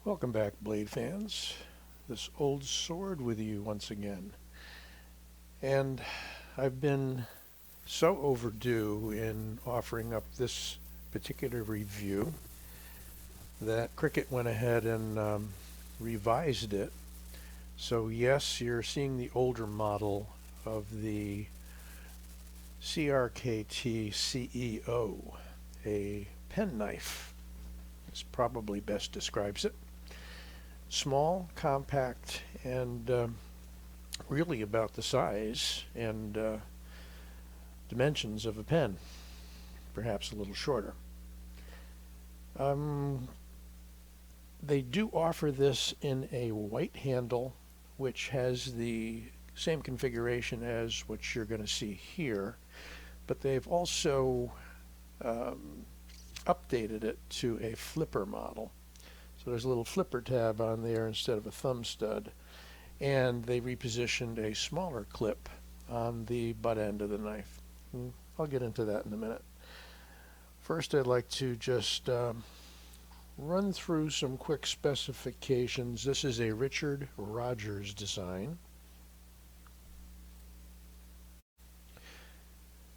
Welcome back, Blade fans. This old sword with you once again. And I've been so overdue in offering up this particular review that Cricut went ahead and revised it. So yes, you're seeing the older model of the CRKT CEO, a penknife. This probably best describes it. Small, compact, and really about the size and dimensions of a pen, perhaps a little shorter. They do offer this in a white handle, which has the same configuration as what you're going to see here, but they've also updated it to a flipper model. So there's a little flipper tab on there instead of a thumb stud, and they repositioned a smaller clip on the butt end of the knife. I'll get into that in a minute. First, I'd like to just run through some quick specifications. This is a Richard Rogers design.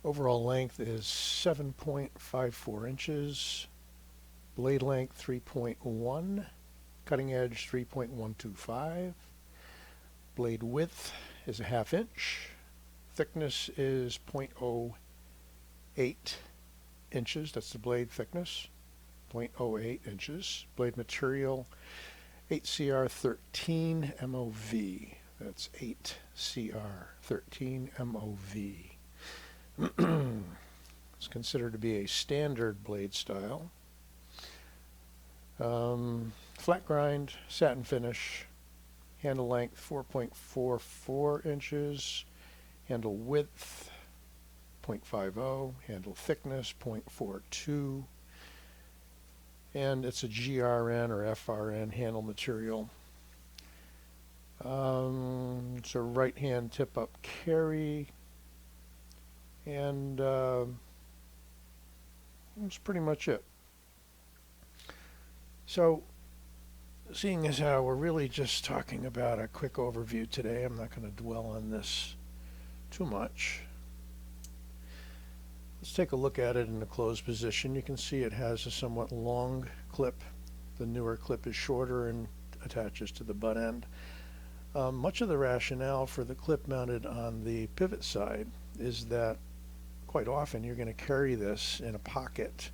Overall length is 7.54 inches. Blade length 3.1, cutting edge 3.125. Blade width is a ½ inch. Thickness is 0.08 inches. That's the blade thickness, 0.08 inches. Blade material 8CR13 MOV. That's 8CR13 MOV. It's considered to be a standard blade style. Flat grind, satin finish, handle length 4.44 inches, handle width 0.50, handle thickness 0.42, and it's a GRN or FRN handle material. It's a right hand tip up carry, and that's pretty much it. So, seeing as how we're really just talking about a quick overview today, I'm not going to dwell on this too much. Let's take a look at it in the closed position. You can see it has a somewhat long clip. The newer clip is shorter and attaches to the butt end. Much of the rationale for the clip mounted on the pivot side is that quite often you're going to carry this in a pocket,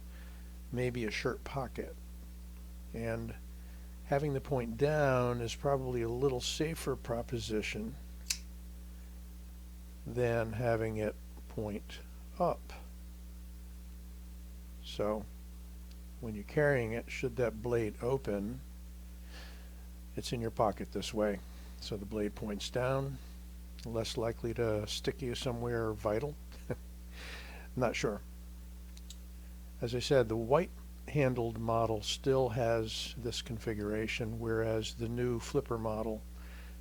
maybe a shirt pocket. And having the point down is probably a little safer proposition than having it point up. So when you're carrying it, should that blade open, it's in your pocket this way. So the blade points down, less likely to stick you somewhere vital. Not sure. As I said, the white handled model still has this configuration, whereas the new flipper model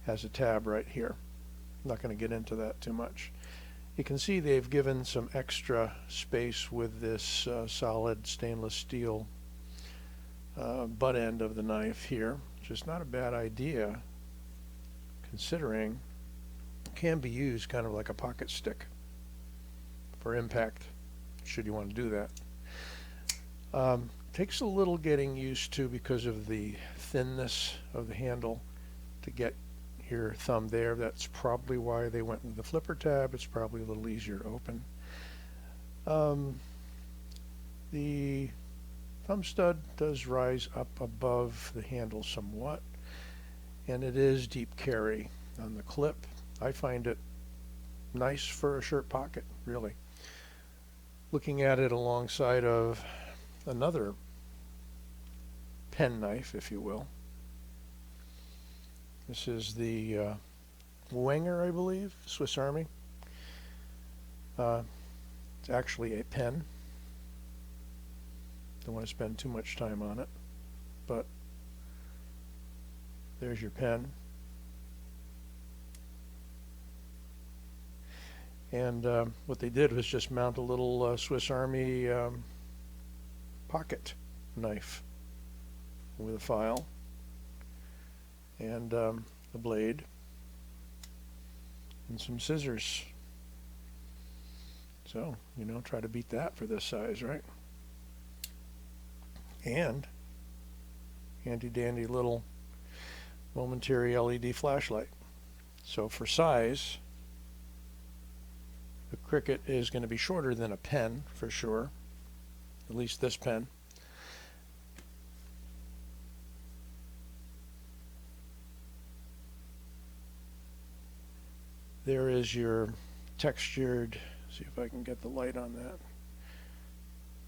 has a tab right here. I'm not going to get into that too much. You can see they've given some extra space with this solid stainless steel butt end of the knife here, which is not a bad idea considering it can be used kind of like a pocket stick for impact, should you want to do that. Takes a little getting used to because of the thinness of the handle to get your thumb there. That's probably why they went with the flipper tab. It's probably a little easier to open. The thumb stud does rise up above the handle somewhat, and it is deep carry on the clip. I find it nice for a shirt pocket, really. Looking at it alongside of another pen knife, if you will. This is the Wenger, I believe, Swiss Army. It's actually a pen. Don't want to spend too much time on it, but there's your pen. And what they did was just mount a little Swiss Army pocket knife with a file. and a blade and some scissors. So, you know, try to beat that for this size, right? And handy dandy little momentary LED flashlight. So for size, the Cricut is going to be shorter than a pen for sure, at least this pen. There is your textured, see if I can get the light on that,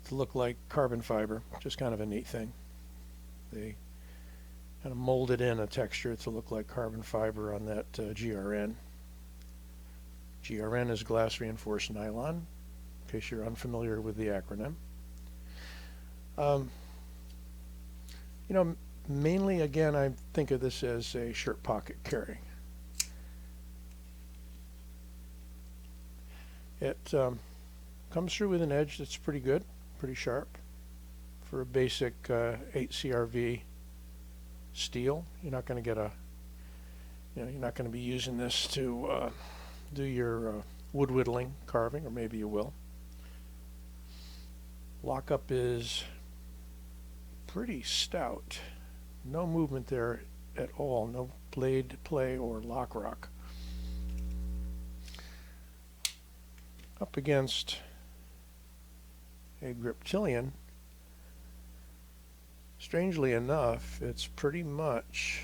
to look like carbon fiber, just kind of a neat thing. They kind of molded in a texture to look like carbon fiber on that GRN. GRN is glass reinforced nylon, in case you're unfamiliar with the acronym. You know, mainly again, I think of this as a shirt pocket carry. It comes through with an edge that's pretty good, pretty sharp for a basic 8 CRV steel. You're not going to get a, you know, you're not going to be using this to do your wood whittling, carving, or maybe you will. Lockup is pretty stout. No movement there at all. No blade play or lock rock. Up against a Griptilian, strangely enough, it's pretty much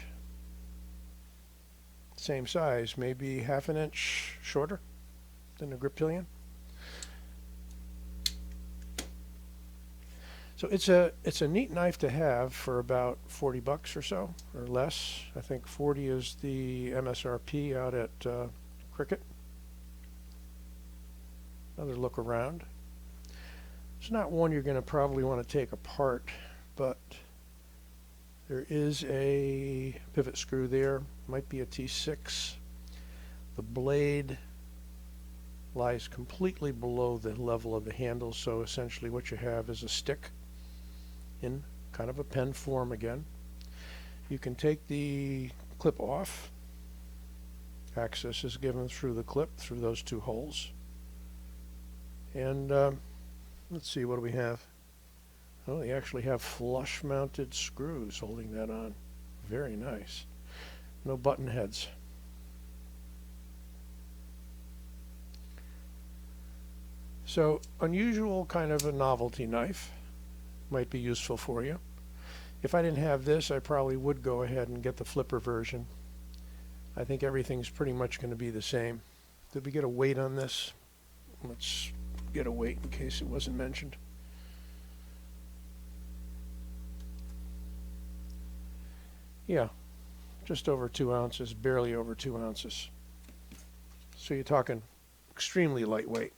same size, maybe half an inch shorter than a Griptilian. So it's a neat knife to have for about 40 bucks or so, or less. I think 40 is the MSRP out at Cricut. Another look around. It's not one you're going to probably want to take apart, but there is a pivot screw there, might be a T6. The blade lies completely below the level of the handle, so essentially what you have is a stick in kind of a pen form again. You can take the clip off. Access is given through the clip, through those two holes. And let's see, what do we have? Oh, they actually have flush mounted screws holding that on. Very nice. No button heads. So, unusual kind of a novelty knife. Might be useful for you. If I didn't have this, I probably would go ahead and get the flipper version. I think everything's pretty much going to be the same. Did we get a weight on this? Let's get a weight in case it wasn't mentioned. Yeah, just over 2 ounces, barely over 2 ounces. So you're talking extremely lightweight.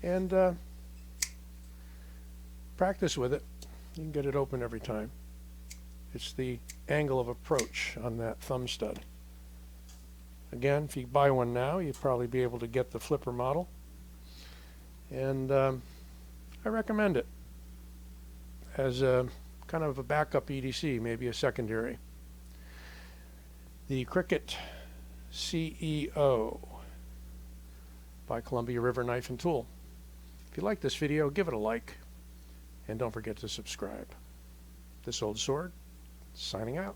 And practice with it. You can get it open every time. It's the angle of approach on that thumb stud. Again, if you buy one now, you'd probably be able to get the flipper model. And I recommend it as a kind of a backup EDC, maybe a secondary. The Cricut CEO by Columbia River Knife and Tool. If you like this video, give it a like, and don't forget to subscribe. This Old Sword, signing out.